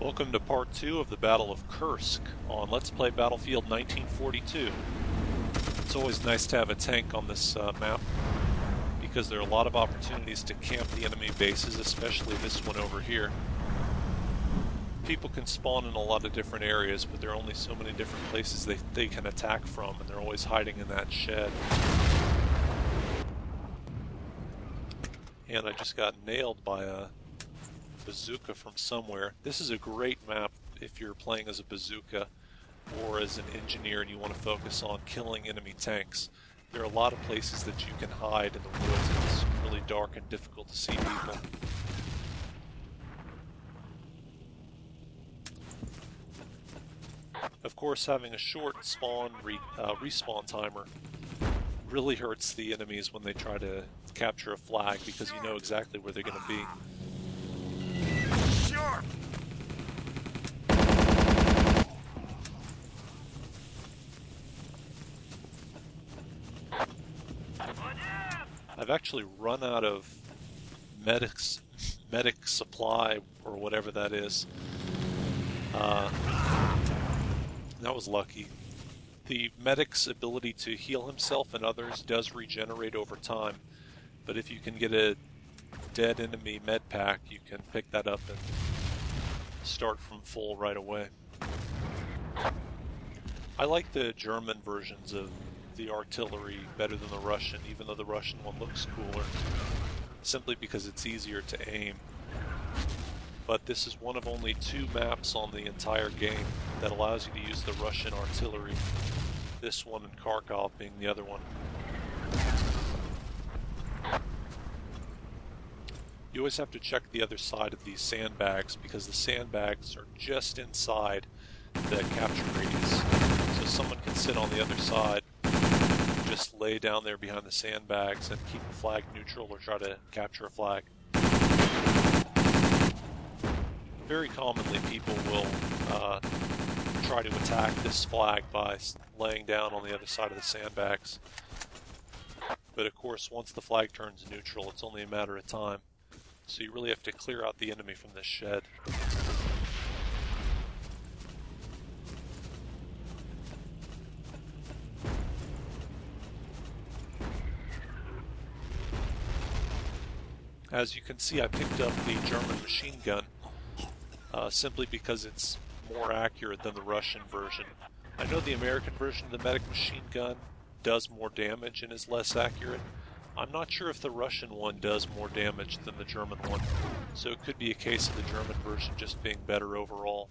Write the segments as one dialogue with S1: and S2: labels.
S1: Welcome to part 2 of the Battle of Kursk on Let's Play Battlefield 1942. It's always nice to have a tank on this map because there are a lot of opportunities to camp the enemy bases, especially this one over here. People can spawn in a lot of different areas, but there are only so many different places they can attack from, and they're always hiding in that shed. And I just got nailed by a bazooka from somewhere. This is a great map if you're playing as a bazooka or as an engineer and you want to focus on killing enemy tanks. There are a lot of places that you can hide in the woods, and it's really dark and difficult to see people. Of course, having a short respawn timer really hurts the enemies when they try to capture a flag, because you know exactly where they're going to be. I've actually run out of medic supply, or whatever that is. That was lucky. The medic's ability to heal himself and others does regenerate over time, but if you can get a dead enemy med pack, you can pick that up and start from full right away. I like the German versions of the artillery better than the Russian, even though the Russian one looks cooler, simply because it's easier to aim. But this is one of only 2 maps on the entire game that allows you to use the Russian artillery. This one and Kharkov being the other one. You always have to check the other side of these sandbags, because the sandbags are just inside the capture radius. So someone can sit on the other side, just lay down there behind the sandbags and keep the flag neutral or try to capture a flag. Very commonly people will try to attack this flag by laying down on the other side of the sandbags. But of course, once the flag turns neutral, it's only a matter of time. So you really have to clear out the enemy from this shed. As you can see, I picked up the German machine gun simply because it's more accurate than the Russian version. I know the American version of the medic machine gun does more damage and is less accurate. I'm not sure if the Russian one does more damage than the German one, so it could be a case of the German version just being better overall,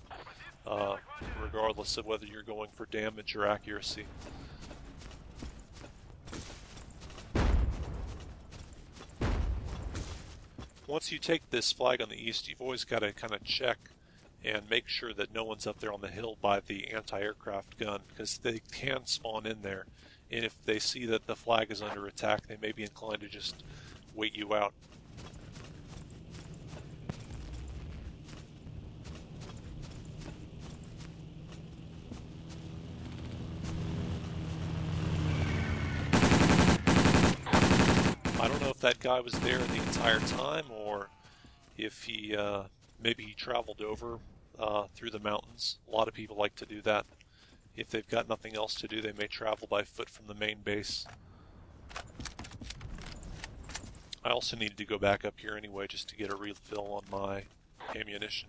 S1: regardless of whether you're going for damage or accuracy. Once you take this flag on the east, you've always got to kind of check and make sure that no one's up there on the hill by the anti-aircraft gun, because they can spawn in there. And if they see that the flag is under attack, they may be inclined to just wait you out. I don't know if that guy was there the entire time, or if he maybe he traveled over through the mountains. A lot of people like to do that. If they've got nothing else to do, they may travel by foot from the main base. I also needed to go back up here anyway just to get a refill on my ammunition.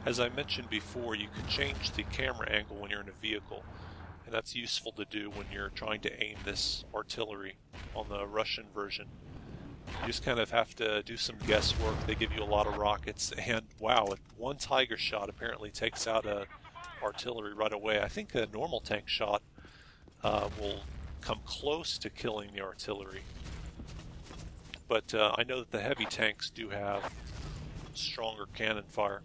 S1: As I mentioned before, you can change the camera angle when you're in a vehicle, and that's useful to do when you're trying to aim this artillery on the Russian version. You just kind of have to do some guesswork. They give you a lot of rockets, and wow, one Tiger shot apparently takes out a artillery right away. I think a normal tank shot will come close to killing the artillery, but I know that the heavy tanks do have stronger cannon fire.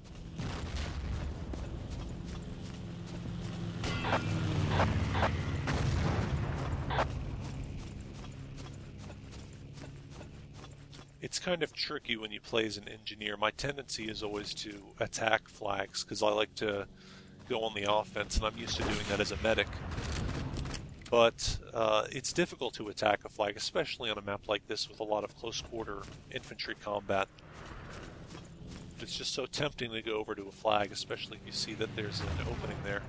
S1: It's kind of tricky when you play as an engineer. My tendency is always to attack flags because I like to go on the offense, and I'm used to doing that as a medic. But it's difficult to attack a flag, especially on a map like this with a lot of close-quarter infantry combat. It's just so tempting to go over to a flag, especially if you see that there's an opening there.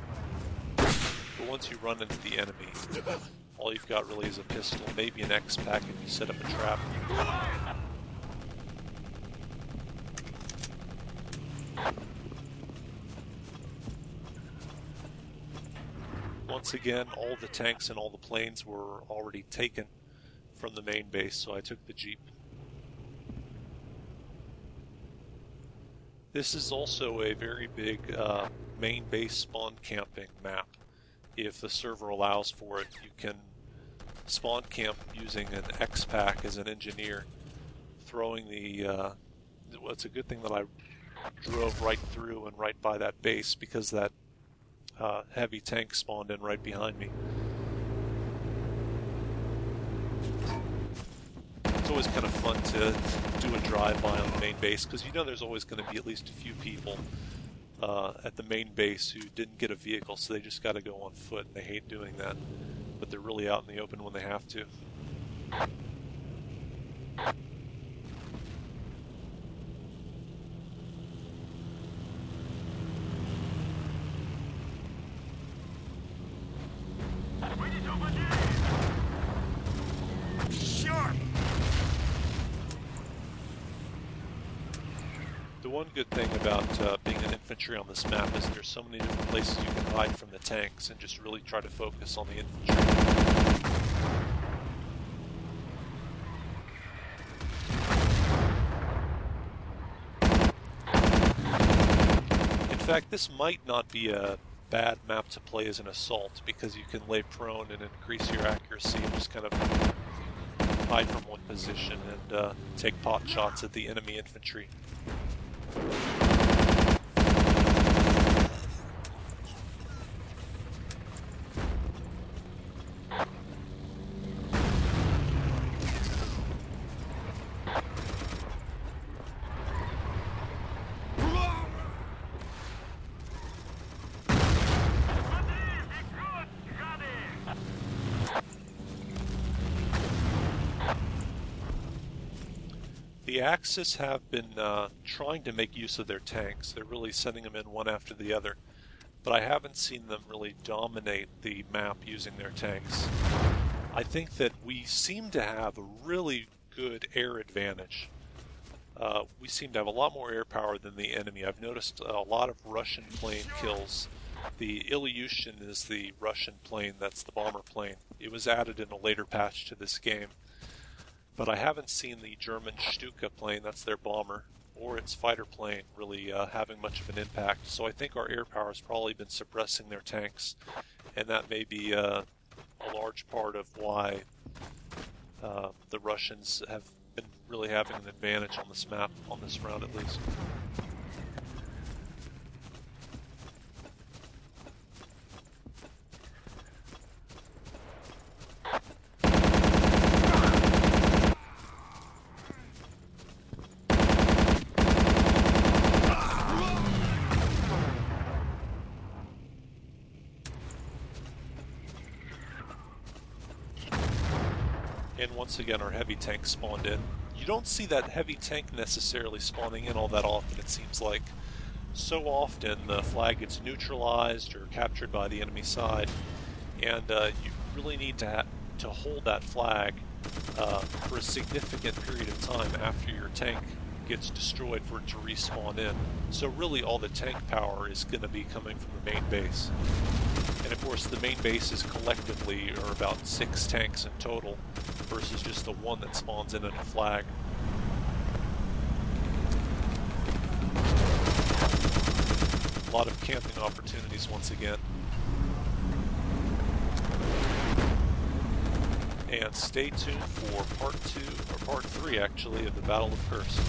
S1: But once you run into the enemy, all you've got really is a pistol, maybe an X-Pack if you set up a trap. Once again, all the tanks and all the planes were already taken from the main base, so I took the Jeep. This is also a very big main base spawn camping map. If the server allows for it, you can spawn camp using an X-Pack as an engineer, throwing the... well, it's a good thing that I drove right through and right by that base, because that heavy tank spawned in right behind me. It's always kind of fun to do a drive-by on the main base, because you know there's always going to be at least a few people at the main base who didn't get a vehicle, so they just got to go on foot, and they hate doing that. But they're really out in the open when they have to. The one good thing about being an infantry on this map is there's so many different places you can hide from the tanks and just really try to focus on the infantry. In fact, this might not be a bad map to play as an assault, because you can lay prone and increase your accuracy and just kind of hide from one position and take pot shots at the enemy infantry. The Axis have been trying to make use of their tanks. They're really sending them in one after the other, but I haven't seen them really dominate the map using their tanks. I think that we seem to have a really good air advantage. We seem to have a lot more air power than the enemy. I've noticed a lot of Russian plane kills. The Ilyushin is the Russian plane, that's the bomber plane. It was added in a later patch to this game. But I haven't seen the German Stuka plane, that's their bomber, or its fighter plane really having much of an impact. So I think our air power has probably been suppressing their tanks, and that may be a large part of why the Russians have been really having an advantage on this map, on this round at least. And once again, our heavy tank spawned in. You don't see that heavy tank necessarily spawning in all that often, it seems like. So often the flag gets neutralized or captured by the enemy side, and you really need to hold that flag for a significant period of time after your tank gets destroyed for it to respawn in. So really all the tank power is going to be coming from the main base. And of course the main bases collectively are about 6 tanks in total versus just the one that spawns in a flag. A lot of camping opportunities once again. And stay tuned for part 2, or part 3 actually, of the Battle of Kursk.